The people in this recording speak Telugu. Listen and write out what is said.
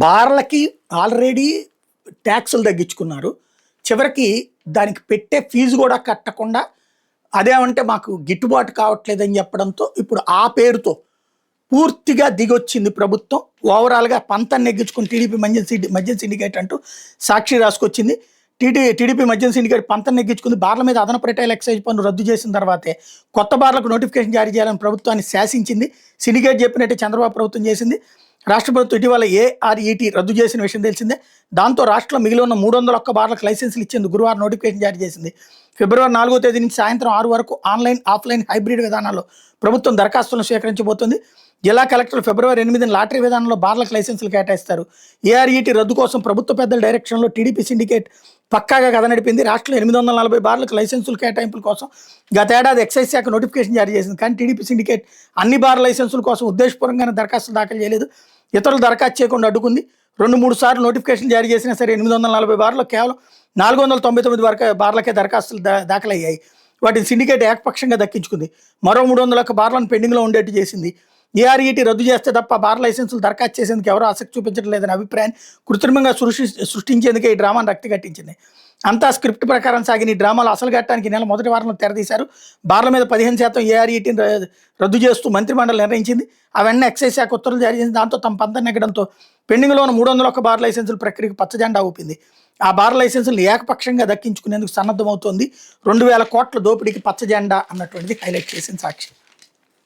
బార్లకి ఆల్రెడీ ట్యాక్సులు తగ్గించుకున్నారు. చివరికి దానికి పెట్టే ఫీజు కూడా కట్టకుండా అదేమంటే మాకు గిట్టుబాటు కావట్లేదని చెప్పడంతో ఇప్పుడు ఆ పేరుతో పూర్తిగా దిగొచ్చింది ప్రభుత్వం. ఓవరాల్‌గా పంతం నెగ్గించుకొని టీడీపీ మద్యం సిండికేట్ అంటూ సాక్షి రాసుకొచ్చింది. టీడీపీ మద్యం సిండికేట్ పంతం నెగ్గించుకుంది. బార్ల మీద అదనపు రిటైల్ ఎక్సైజ్ పన్ను రద్దు చేసిన తర్వాతే కొత్త బార్లకు నోటిఫికేషన్ జారీ చేయాలని ప్రభుత్వాన్ని శాసించింది. సిండికేట్ చెప్పినట్టే చంద్రబాబు ప్రభుత్వం చేసింది. రాష్ట్ర ప్రభుత్వం ఇటీవల ఏఆర్ఈటీ రద్దు చేసిన విషయం తెలిసిందే. దాంతో రాష్ట్రంలో మిగిలి ఉన్న 301 బార్లకు లైసెన్సులు ఇచ్చేందుకు గురువారం నోటిఫికేషన్ జారీ చేసింది. ఫిబ్రవరి 4వ తేదీ నుంచి సాయంత్రం 6 వరకు ఆన్లైన్, ఆఫ్లైన్, హైబ్రిడ్ విధానాల్లో ప్రభుత్వం దరఖాస్తులను స్వీకరించబోతోంది. జిల్లా కలెక్టర్లు ఫిబ్రవరి 8న లాటరీ విధానంలో బార్లకు లైసెన్సులు కేటాయిస్తారు. ఏఆర్ఈటీ రద్దు కోసం ప్రభుత్వ పెద్దల డైరెక్షన్లో టీడీపీ సిండికేట్ పక్కాగా కథ నడిపింది. రాష్ట్రంలో 840 బార్లకు లైసెన్సులు కేటాయింపుల కోసం గతేడాది ఎక్సైజ్ శాఖ నోటిఫికేషన్ జారీ చేసింది. కానీ టీడీపీ సిండికేట్ అన్ని బార్ లైసెన్సుల కోసం ఉద్దేశపూర్వకంగానే దరఖాస్తులు దాఖలు చేయలేదు. ఇతరులు దరఖాస్తు చేయకుండా అడ్డుకుంది. 2-3 సార్లు నోటిఫికేషన్ జారీ చేసినా సరే 840 బార్లో కేవలం 499 బార్లకే దరఖాస్తులు దాఖలయ్యాయి. వాటిని సిండికేట్ ఏకపక్షంగా దక్కించుకుంది. మరో 301 బార్లను పెండింగ్లో ఉండేట్టు చేసింది. ఏఆర్ఈటీ రద్దు చేస్తే తప్ప బార్ లైసెన్సులు దరఖాస్తు చేసేందుకు ఎవరూ ఆసక్తి చూపించడం లేదనే అభిప్రాయాన్ని కృత్రిమంగా సృష్టించేందుకే ఈ డ్రామాను రక్తి కట్టించింది. అంతా స్క్రిప్ట్ ప్రకారం సాగిన ఈ డ్రామాలు అసలు ఘట్టానికి నెల మొదటి వారంలో తెరదీశారు. బార్ల మీద 15% ఏఆర్ఈటీని రద్దు చేస్తూ మంత్రిమండలి నిర్ణయించింది. అవన్నీ ఎక్సైజ్ శాఖ ఉత్తర్వులు జారీ చేసింది. దాంతో తమ పంతం నెగ్గడంతో పెండింగ్లో ఉన్న 301 బార్ లైసెన్సుల ప్రక్రియకు పచ్చజెండా ఊపింది. ఆ బార్ లైసెన్సులు ఏకపక్షంగా దక్కించుకునేందుకు సన్నద్ధమవుతోంది. 2000 కోట్ల దోపిడీకి పచ్చజెండా అన్నటువంటిది హైలైట్ చేసింది సాక్షి.